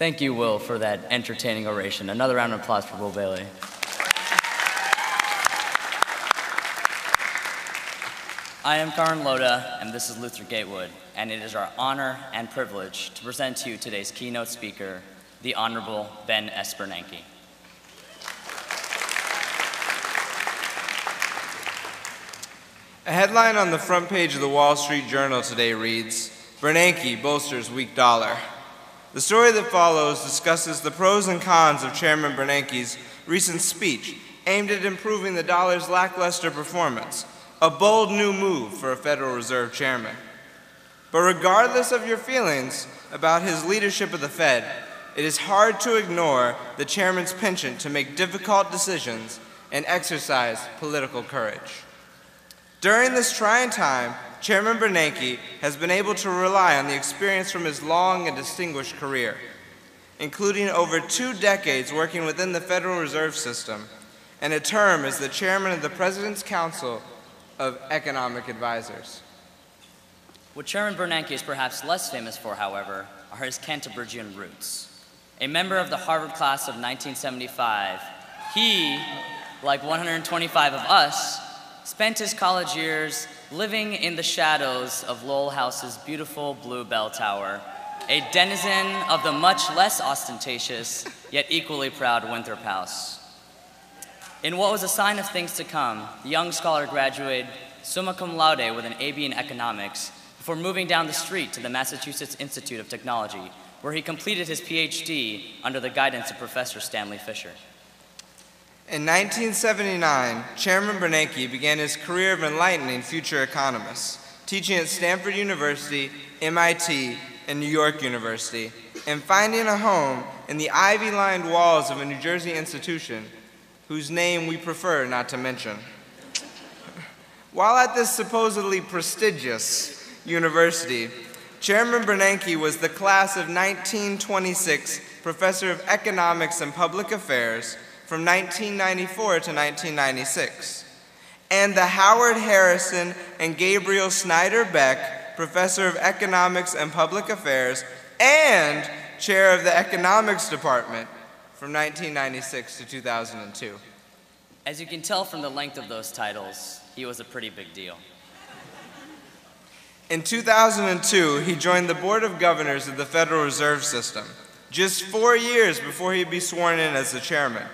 Thank you, Will, for that entertaining oration. Another round of applause for Will Bailey. I am Karan Loda, and this is Luther Gatewood, and it is our honor and privilege to present to you today's keynote speaker, the Honorable Ben S. Bernanke. A headline on the front page of the Wall Street Journal today reads, "Bernanke bolsters weak dollar." The story that follows discusses the pros and cons of Chairman Bernanke's recent speech aimed at improving the dollar's lackluster performance, a bold new move for a Federal Reserve chairman. But regardless of your feelings about his leadership of the Fed, it is hard to ignore the chairman's penchant to make difficult decisions and exercise political courage. During this trying time, Chairman Bernanke has been able to rely on the experience from his long and distinguished career, including over 2 decades working within the Federal Reserve System and a term as the chairman of the President's Council of Economic Advisors. What Chairman Bernanke is perhaps less famous for, however, are his Cantabrigian roots. A member of the Harvard class of 1975, he, like 125 of us, spent his college years living in the shadows of Lowell House's beautiful blue bell tower, a denizen of the much less ostentatious, yet equally proud Winthrop House. In what was a sign of things to come, the young scholar graduated summa cum laude with an AB in economics before moving down the street to the Massachusetts Institute of Technology, where he completed his PhD under the guidance of Professor Stanley Fischer. In 1979, Chairman Bernanke began his career of enlightening future economists, teaching at Stanford University, MIT, and New York University, and finding a home in the ivy-lined walls of a New Jersey institution whose name we prefer not to mention. While at this supposedly prestigious university, Chairman Bernanke was the class of 1926 Professor of Economics and Public Affairs from 1994 to 1996, and the Howard Harrison and Gabriel Snyder Beck Professor of Economics and Public Affairs and Chair of the Economics Department from 1996 to 2002. As you can tell from the length of those titles, he was a pretty big deal. In 2002, he joined the Board of Governors of the Federal Reserve System, just 4 years before he'd be sworn in as the chairman,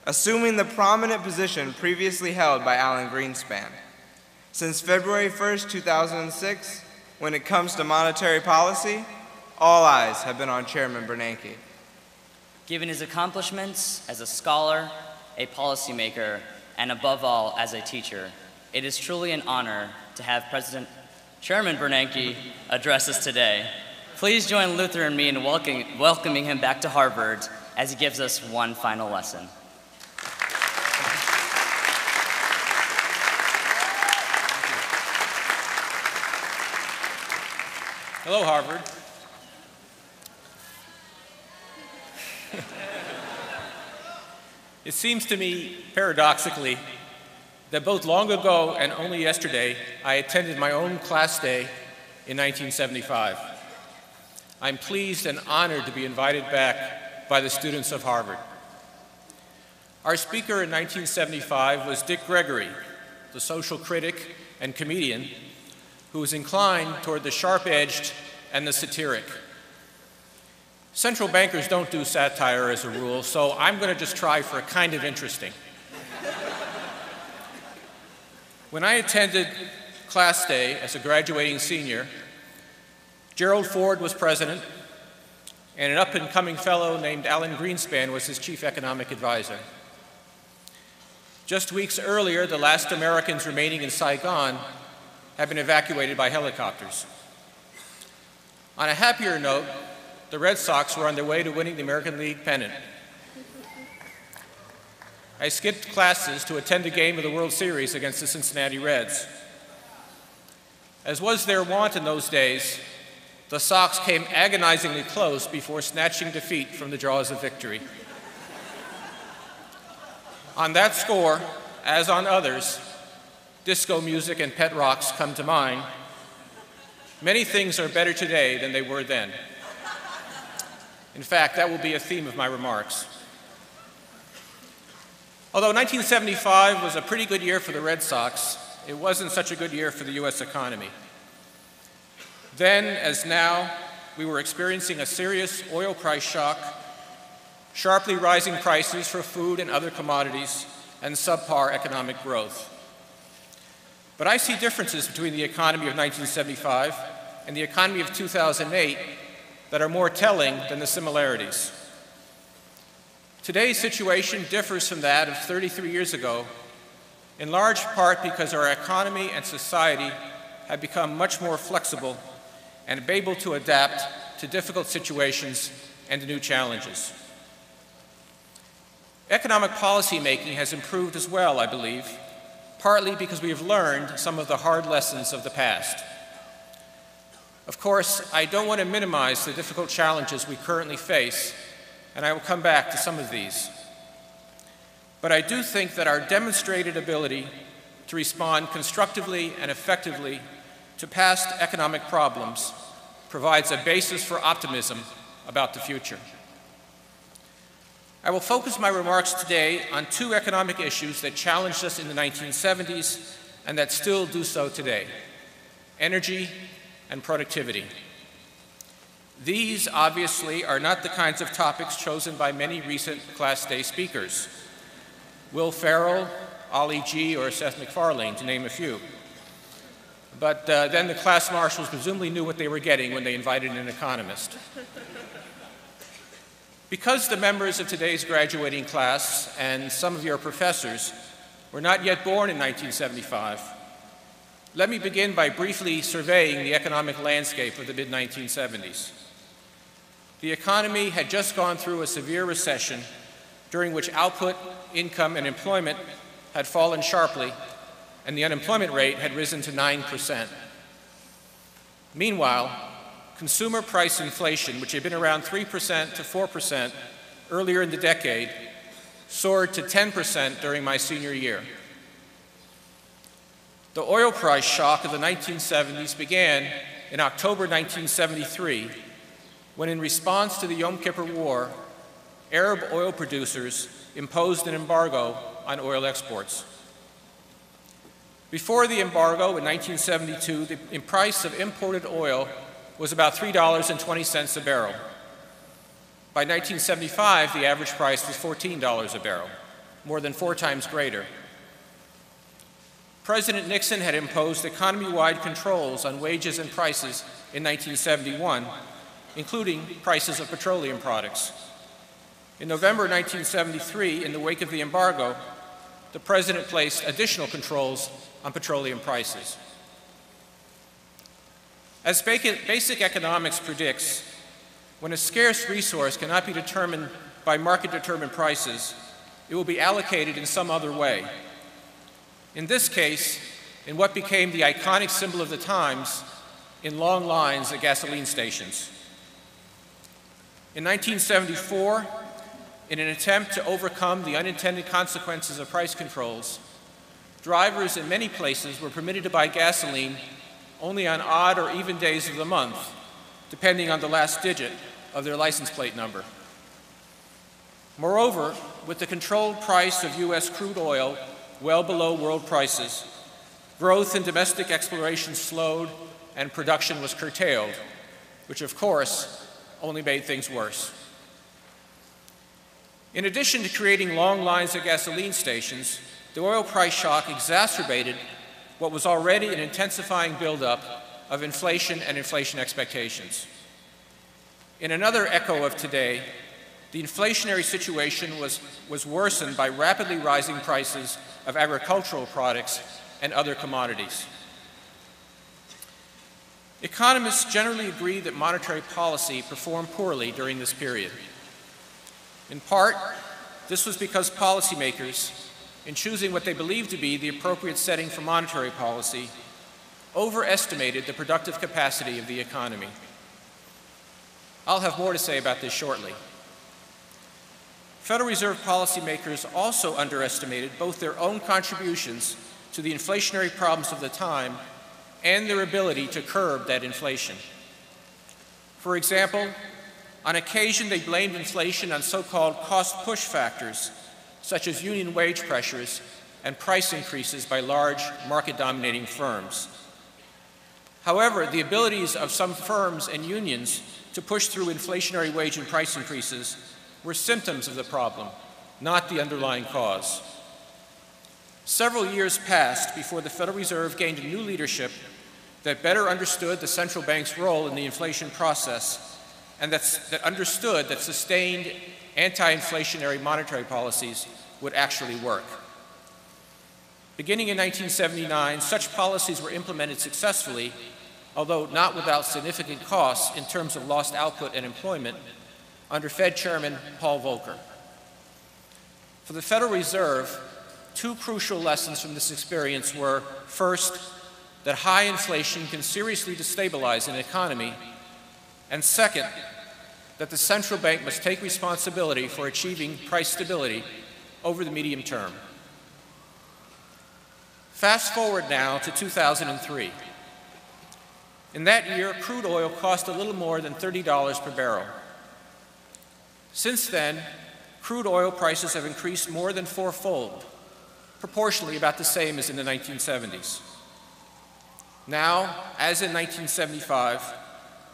assuming the prominent position previously held by Alan Greenspan. Since February 1st, 2006, when it comes to monetary policy, all eyes have been on Chairman Bernanke. Given his accomplishments as a scholar, a policymaker, and above all, as a teacher, it is truly an honor to have Chairman Bernanke address us today. Please join Luther and me in welcoming him back to Harvard as he gives us one final lesson. Hello, Harvard. It seems to me, paradoxically, that both long ago and only yesterday, I attended my own class day in 1975. I'm pleased and honored to be invited back by the students of Harvard. Our speaker in 1975 was Dick Gregory, the social critic and comedian who was inclined toward the sharp-edged and the satiric. Central bankers don't do satire as a rule, so I'm going to just try for a kind of interesting. When I attended class day as a graduating senior, Gerald Ford was president, and an up-and-coming fellow named Alan Greenspan was his chief economic advisor. Just weeks earlier, the last Americans remaining in Saigon had been evacuated by helicopters. On a happier note, the Red Sox were on their way to winning the American League pennant. I skipped classes to attend a game of the World Series against the Cincinnati Reds. As was their wont in those days, the Sox came agonizingly close before snatching defeat from the jaws of victory. On that score, as on others, disco music and pet rocks come to mind. Many things are better today than they were then. In fact, that will be a theme of my remarks. Although 1975 was a pretty good year for the Red Sox, it wasn't such a good year for the U.S. economy. Then, as now, we were experiencing a serious oil price shock, sharply rising prices for food and other commodities, and subpar economic growth. But I see differences between the economy of 1975 and the economy of 2008 that are more telling than the similarities. Today's situation differs from that of 33 years ago, in large part because our economy and society have become much more flexible and able to adapt to difficult situations and to new challenges. Economic policy making has improved as well, I believe, partly because we have learned some of the hard lessons of the past. Of course, I don't want to minimize the difficult challenges we currently face, and I will come back to some of these. But I do think that our demonstrated ability to respond constructively and effectively to past economic problems provides a basis for optimism about the future. I will focus my remarks today on two economic issues that challenged us in the 1970s and that still do so today: energy and productivity. These, obviously, are not the kinds of topics chosen by many recent Class Day speakers: Will Ferrell, Ollie G., or Seth MacFarlane, to name a few. But then the class marshals presumably knew what they were getting when they invited an economist. Because the members of today's graduating class and some of your professors were not yet born in 1975, let me begin by briefly surveying the economic landscape of the mid-1970s. The economy had just gone through a severe recession during which output, income, and employment had fallen sharply, and the unemployment rate had risen to 9%. Meanwhile, consumer price inflation, which had been around 3% to 4% earlier in the decade, soared to 10% during my senior year. The oil price shock of the 1970s began in October 1973, when in response to the Yom Kippur War, Arab oil producers imposed an embargo on oil exports. Before the embargo in 1972, the price of imported oil was about $3.20 a barrel. By 1975, the average price was $14 a barrel, more than 4 times greater. President Nixon had imposed economy-wide controls on wages and prices in 1971, including prices of petroleum products. In November 1973, in the wake of the embargo, the president placed additional controls on petroleum prices. As basic economics predicts, when a scarce resource cannot be determined by market-determined prices, it will be allocated in some other way. In this case, in what became the iconic symbol of the times, in long lines at gasoline stations. In 1974, in an attempt to overcome the unintended consequences of price controls, drivers in many places were permitted to buy gasoline only on odd or even days of the month, depending on the last digit of their license plate number. Moreover, with the controlled price of U.S. crude oil well below world prices, growth in domestic exploration slowed and production was curtailed, which of course only made things worse. In addition to creating long lines at gasoline stations, the oil price shock exacerbated what was already an intensifying buildup of inflation and inflation expectations. In another echo of today, the inflationary situation was worsened by rapidly rising prices of agricultural products and other commodities. Economists generally agree that monetary policy performed poorly during this period. In part, this was because policymakers, in choosing what they believed to be the appropriate setting for monetary policy, overestimated the productive capacity of the economy. I'll have more to say about this shortly. Federal Reserve policymakers also underestimated both their own contributions to the inflationary problems of the time and their ability to curb that inflation. For example, On occasion, they blamed inflation on so-called cost-push factors, such as union wage pressures and price increases by large market-dominating firms. However, the abilities of some firms and unions to push through inflationary wage and price increases were symptoms of the problem, not the underlying cause. Several years passed before the Federal Reserve gained a new leadership that better understood the central bank's role in the inflation process and that understood that sustained anti-inflationary monetary policies would actually work. Beginning in 1979, such policies were implemented successfully, although not without significant costs in terms of lost output and employment, under Fed Chairman Paul Volcker. For the Federal Reserve, two crucial lessons from this experience were, first, that high inflation can seriously destabilize an economy, and second, that the central bank must take responsibility for achieving price stability over the medium term. Fast forward now to 2003. In that year, crude oil cost a little more than $30 per barrel. Since then, crude oil prices have increased more than fourfold, proportionally about the same as in the 1970s. Now, as in 1975,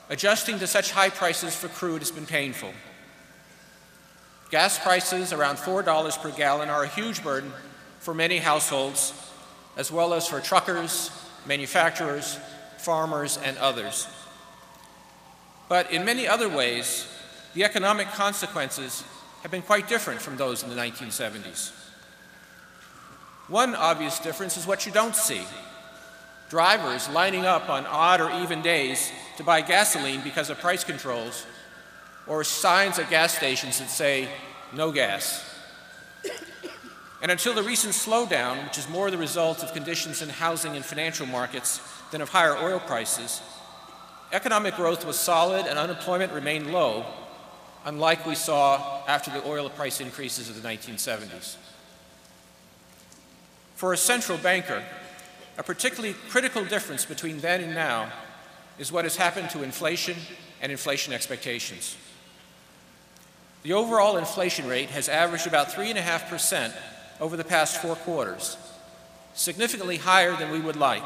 adjusting to such high prices for crude has been painful. Gas prices around $4 per gallon are a huge burden for many households, as well as for truckers, manufacturers, farmers, and others. But in many other ways, the economic consequences have been quite different from those in the 1970s. One obvious difference is what you don't see. Drivers lining up on odd or even days to buy gasoline because of price controls, or signs at gas stations that say, "No gas." And until the recent slowdown, which is more the result of conditions in housing and financial markets than of higher oil prices, economic growth was solid and unemployment remained low, unlike we saw after the oil price increases of the 1970s. For a central banker, a particularly critical difference between then and now is what has happened to inflation and inflation expectations. The overall inflation rate has averaged about 3.5% over the past 4 quarters, significantly higher than we would like,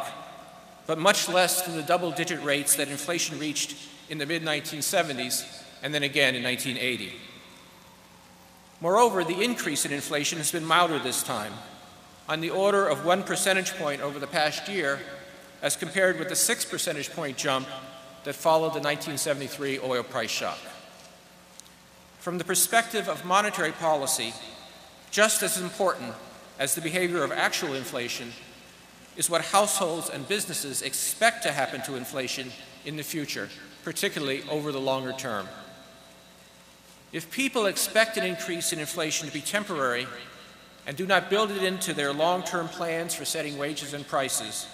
but much less than the double-digit rates that inflation reached in the mid-1970s and then again in 1980. Moreover, the increase in inflation has been milder this time, on the order of 1 percentage point over the past year, as compared with the 6 percentage point jump that followed the 1973 oil price shock. From the perspective of monetary policy, just as important as the behavior of actual inflation is what households and businesses expect to happen to inflation in the future, particularly over the longer term. If people expect an increase in inflation to be temporary and do not build it into their long-term plans for setting wages and prices,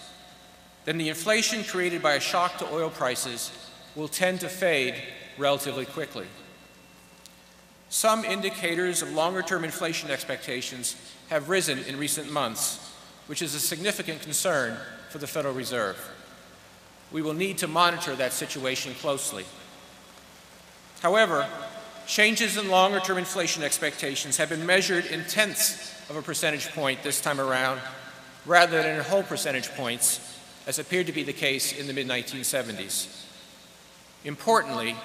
then the inflation created by a shock to oil prices will tend to fade relatively quickly. Some indicators of longer-term inflation expectations have risen in recent months, which is a significant concern for the Federal Reserve. We will need to monitor that situation closely. However, changes in longer-term inflation expectations have been measured in tenths of a percentage point this time around, rather than in whole percentage points, as appeared to be the case in the mid-1970s. Importantly,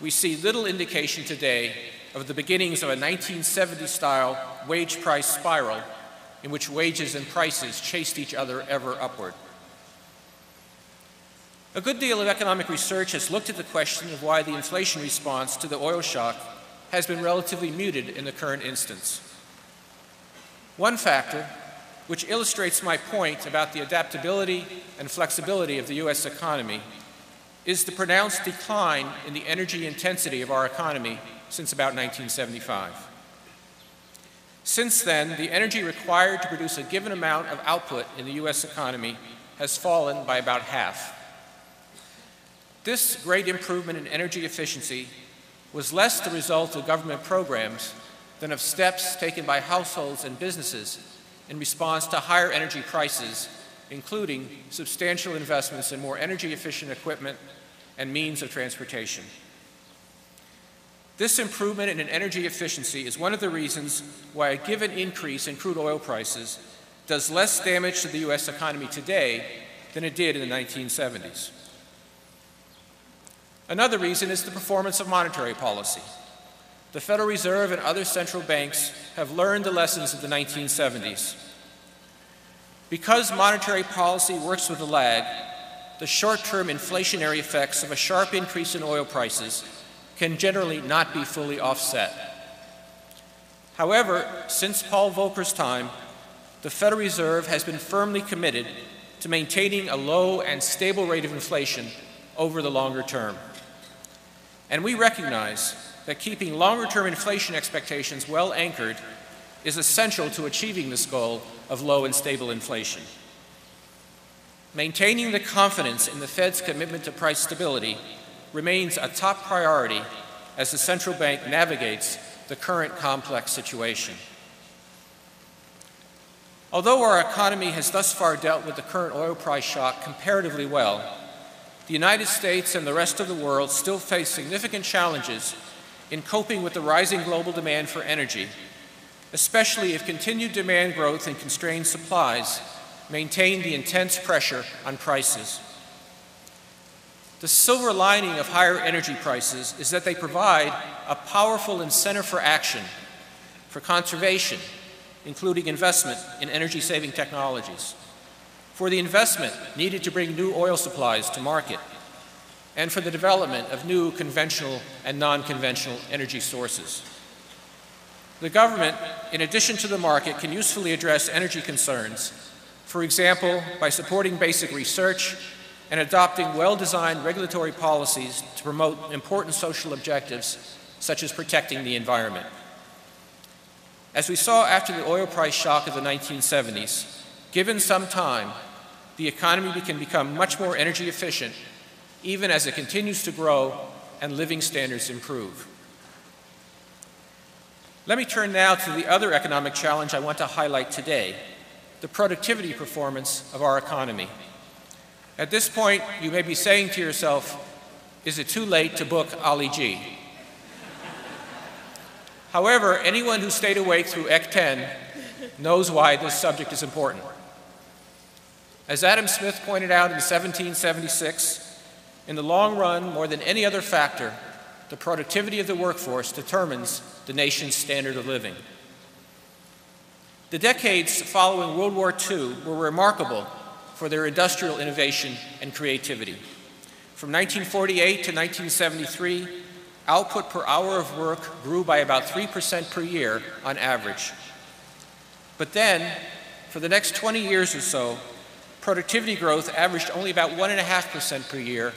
we see little indication today of the beginnings of a 1970s-style wage-price spiral in which wages and prices chased each other ever upward. A good deal of economic research has looked at the question of why the inflation response to the oil shock has been relatively muted in the current instance. One factor, which illustrates my point about the adaptability and flexibility of the U.S. economy, is the pronounced decline in the energy intensity of our economy since about 1975. Since then, the energy required to produce a given amount of output in the U.S. economy has fallen by about half. This great improvement in energy efficiency was less the result of government programs than of steps taken by households and businesses in response to higher energy prices, including substantial investments in more energy-efficient equipment and means of transportation. This improvement in energy efficiency is one of the reasons why a given increase in crude oil prices does less damage to the U.S. economy today than it did in the 1970s. Another reason is the performance of monetary policy. The Federal Reserve and other central banks have learned the lessons of the 1970s. Because monetary policy works with a lag, the short-term inflationary effects of a sharp increase in oil prices can generally not be fully offset. However, since Paul Volcker's time, the Federal Reserve has been firmly committed to maintaining a low and stable rate of inflation over the longer term. And we recognize that keeping longer-term inflation expectations well anchored is essential to achieving this goal of low and stable inflation. Maintaining the confidence in the Fed's commitment to price stability remains a top priority as the central bank navigates the current complex situation. Although our economy has thus far dealt with the current oil price shock comparatively well, the United States and the rest of the world still face significant challenges in coping with the rising global demand for energy, especially if continued demand growth and constrained supplies maintain the intense pressure on prices. The silver lining of higher energy prices is that they provide a powerful incentive for action, for conservation, including investment in energy-saving technologies, for the investment needed to bring new oil supplies to market, and for the development of new conventional and non-conventional energy sources. The government, in addition to the market, can usefully address energy concerns, for example, by supporting basic research and adopting well-designed regulatory policies to promote important social objectives, such as protecting the environment. As we saw after the oil price shock of the 1970s, given some time, the economy can become much more energy efficient, even as it continues to grow and living standards improve. Let me turn now to the other economic challenge I want to highlight today, the productivity performance of our economy. At this point, you may be saying to yourself, is it too late to book Ali G? However, anyone who stayed awake through Ec 10 knows why this subject is important. As Adam Smith pointed out in 1776, in the long run, more than any other factor, the productivity of the workforce determines the nation's standard of living. The decades following World War II were remarkable for their industrial innovation and creativity. From 1948 to 1973, output per hour of work grew by about 3% per year on average. But then, for the next 20 years or so, productivity growth averaged only about 1.5% per year,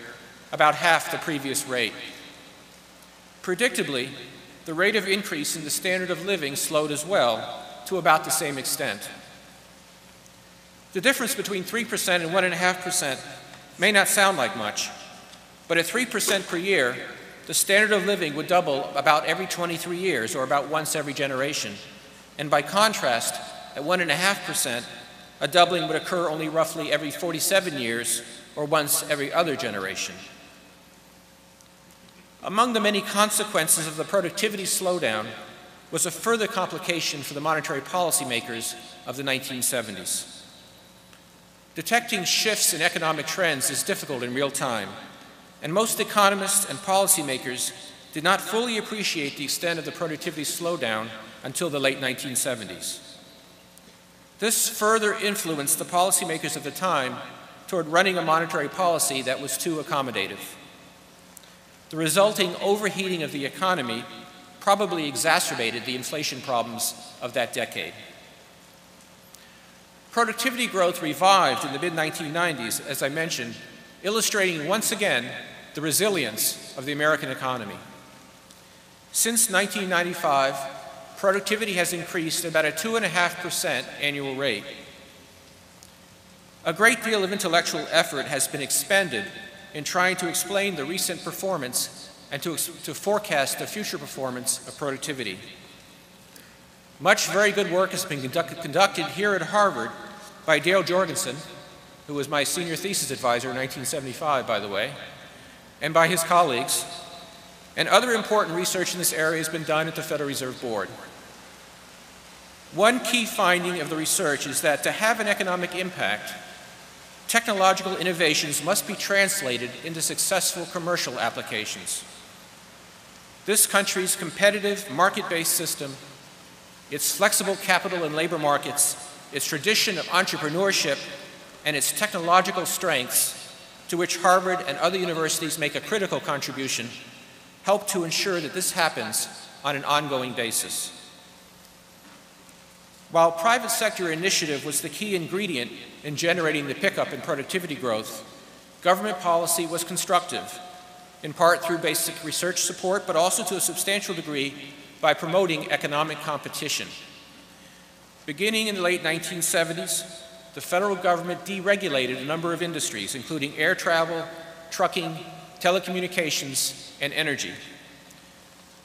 about half the previous rate. Predictably, the rate of increase in the standard of living slowed as well, to about the same extent. The difference between 3% and 1.5% may not sound like much, but at 3% per year, the standard of living would double about every 23 years, or about once every generation. And by contrast, at 1.5%, a doubling would occur only roughly every 47 years, or once every other generation. Among the many consequences of the productivity slowdown was a further complication for the monetary policymakers of the 1970s. Detecting shifts in economic trends is difficult in real time, and most economists and policymakers did not fully appreciate the extent of the productivity slowdown until the late 1970s. This further influenced the policymakers of the time toward running a monetary policy that was too accommodative. The resulting overheating of the economy probably exacerbated the inflation problems of that decade. Productivity growth revived in the mid-1990s, as I mentioned, illustrating once again the resilience of the American economy. Since 1995, productivity has increased at about a 2.5% annual rate. A great deal of intellectual effort has been expended in trying to explain the recent performance and to forecast the future performance of productivity. Much very good work has been conducted here at Harvard by Dale Jorgensen, who was my senior thesis advisor in 1975, by the way, and by his colleagues. And other important research in this area has been done at the Federal Reserve Board. One key finding of the research is that to have an economic impact, technological innovations must be translated into successful commercial applications. This country's competitive market-based system, its flexible capital and labor markets, its tradition of entrepreneurship, and its technological strengths, to which Harvard and other universities make a critical contribution, help to ensure that this happens on an ongoing basis. While private sector initiative was the key ingredient in generating the pickup in productivity growth, government policy was constructive, in part through basic research support, but also to a substantial degree by promoting economic competition. Beginning in the late 1970s, the federal government deregulated a number of industries, including air travel, trucking, telecommunications, and energy.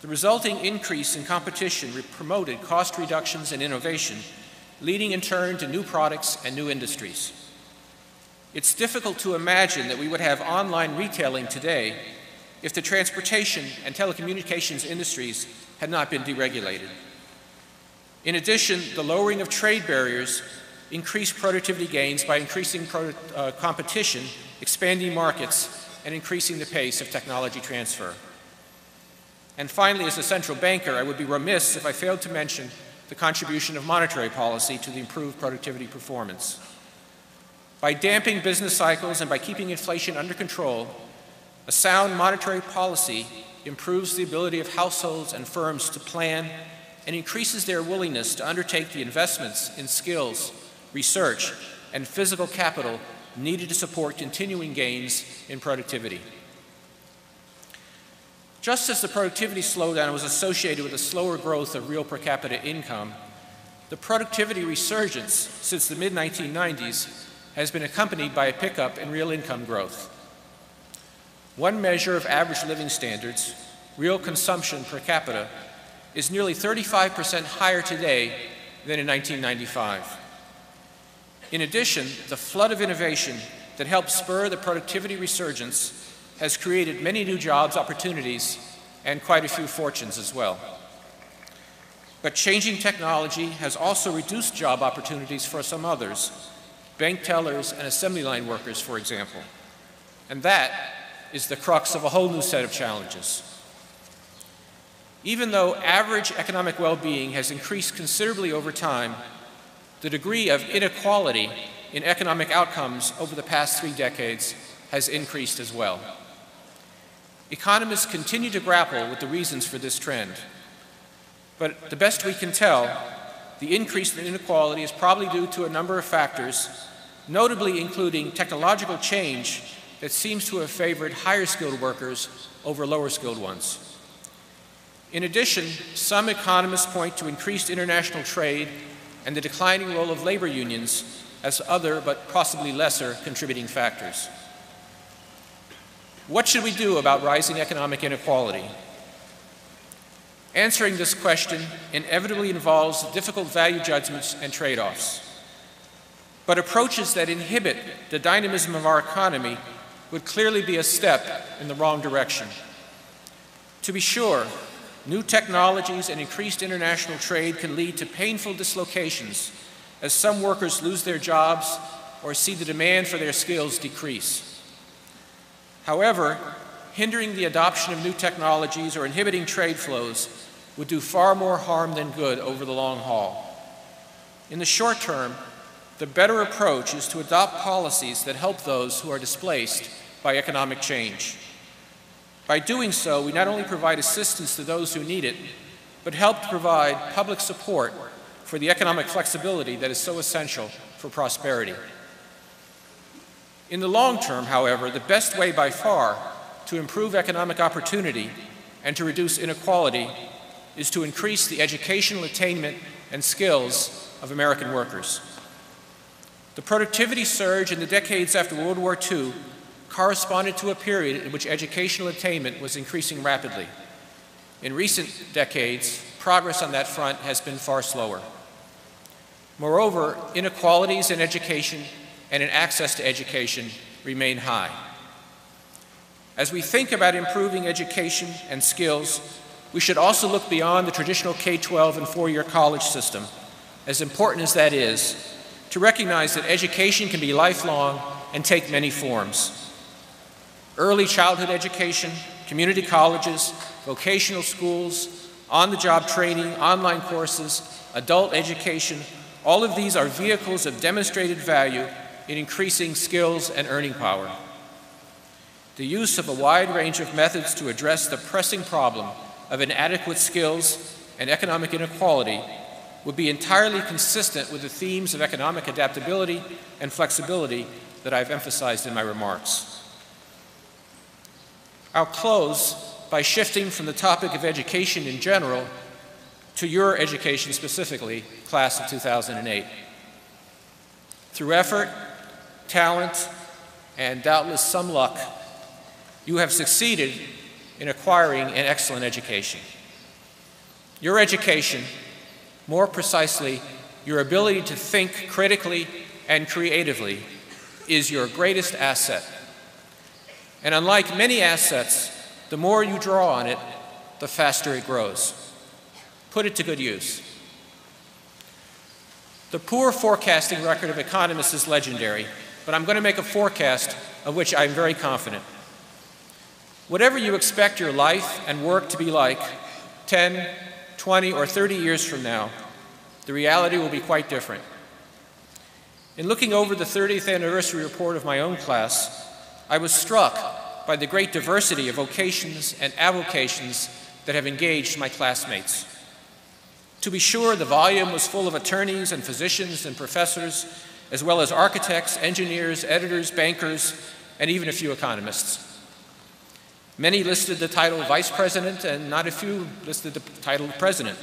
The resulting increase in competition promoted cost reductions and innovation, leading in turn to new products and new industries. It's difficult to imagine that we would have online retailing today if the transportation and telecommunications industries had not been deregulated. In addition, the lowering of trade barriers increased productivity gains by increasing competition, expanding markets, and increasing the pace of technology transfer. And finally, as a central banker, I would be remiss if I failed to mention the contribution of monetary policy to the improved productivity performance. By damping business cycles and by keeping inflation under control, a sound monetary policy improves the ability of households and firms to plan and increases their willingness to undertake the investments in skills, research, and physical capital needed to support continuing gains in productivity. Just as the productivity slowdown was associated with a slower growth of real per capita income, the productivity resurgence since the mid-1990s has been accompanied by a pickup in real income growth. One measure of average living standards, real consumption per capita, is nearly 35% higher today than in 1995. In addition, the flood of innovation that helped spur the productivity resurgence has created many new jobs opportunities and quite a few fortunes as well. But changing technology has also reduced job opportunities for some others, bank tellers and assembly line workers, for example. And that is the crux of a whole new set of challenges. Even though average economic well-being has increased considerably over time, the degree of inequality in economic outcomes over the past 3 decades has increased as well. Economists continue to grapple with the reasons for this trend. But the best we can tell, the increase in inequality is probably due to a number of factors, notably including technological change that seems to have favored higher-skilled workers over lower-skilled ones. In addition, some economists point to increased international trade and the declining role of labor unions as other but possibly lesser contributing factors. What should we do about rising economic inequality? Answering this question inevitably involves difficult value judgments and trade-offs. But approaches that inhibit the dynamism of our economy would clearly be a step in the wrong direction. To be sure, new technologies and increased international trade can lead to painful dislocations as some workers lose their jobs or see the demand for their skills decrease. However, hindering the adoption of new technologies or inhibiting trade flows would do far more harm than good over the long haul. In the short term, the better approach is to adopt policies that help those who are displaced by economic change. By doing so, we not only provide assistance to those who need it, but help to provide public support for the economic flexibility that is so essential for prosperity. In the long term, however, the best way by far to improve economic opportunity and to reduce inequality is to increase the educational attainment and skills of American workers. The productivity surge in the decades after World War II corresponded to a period in which educational attainment was increasing rapidly. In recent decades, progress on that front has been far slower. Moreover, inequalities in education and in access to education remain high. As we think about improving education and skills, we should also look beyond the traditional K-12 and four-year college system, as important as that is, to recognize that education can be lifelong and take many forms. Early childhood education, community colleges, vocational schools, on-the-job training, online courses, adult education, all of these are vehicles of demonstrated value in increasing skills and earning power. The use of a wide range of methods to address the pressing problem of inadequate skills and economic inequality would be entirely consistent with the themes of economic adaptability and flexibility that I've emphasized in my remarks. I'll close by shifting from the topic of education in general to your education specifically, class of 2008. Through effort, talent, and doubtless some luck, you have succeeded in acquiring an excellent education. Your education, more precisely, your ability to think critically and creatively, is your greatest asset. And unlike many assets, the more you draw on it, the faster it grows. Put it to good use. The poor forecasting record of economists is legendary, but I'm going to make a forecast of which I'm very confident. Whatever you expect your life and work to be like 10, 20, or 30 years from now, the reality will be quite different. In looking over the 30th anniversary report of my own class, I was struck by the great diversity of vocations and avocations that have engaged my classmates. To be sure, the volume was full of attorneys and physicians and professors, as well as architects, engineers, editors, bankers, and even a few economists. Many listed the title vice president, and not a few listed the title president.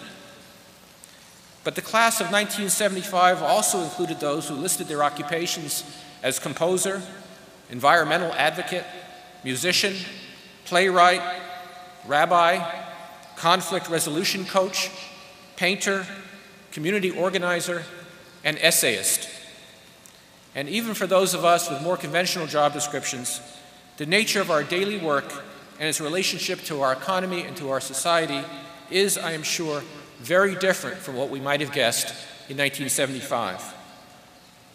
But the class of 1975 also included those who listed their occupations as composer, environmental advocate, musician, playwright, rabbi, conflict resolution coach, painter, community organizer, and essayist. And even for those of us with more conventional job descriptions, the nature of our daily work and its relationship to our economy and to our society is, I am sure, very different from what we might have guessed in 1975.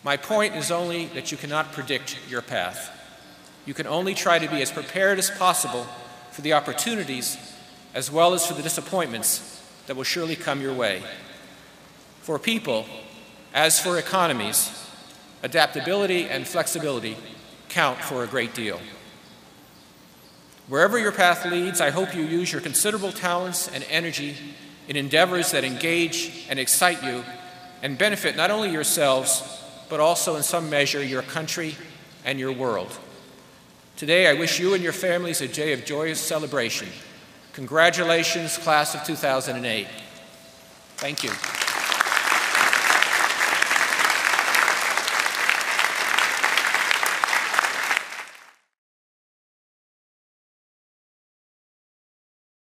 My point is only that you cannot predict your path. You can only try to be as prepared as possible for the opportunities as well as for the disappointments that will surely come your way. For people, as for economies, adaptability and flexibility count for a great deal. Wherever your path leads, I hope you use your considerable talents and energy in endeavors that engage and excite you and benefit not only yourselves, but also in some measure your country and your world. Today, I wish you and your families a day of joyous celebration. Congratulations, class of 2008. Thank you.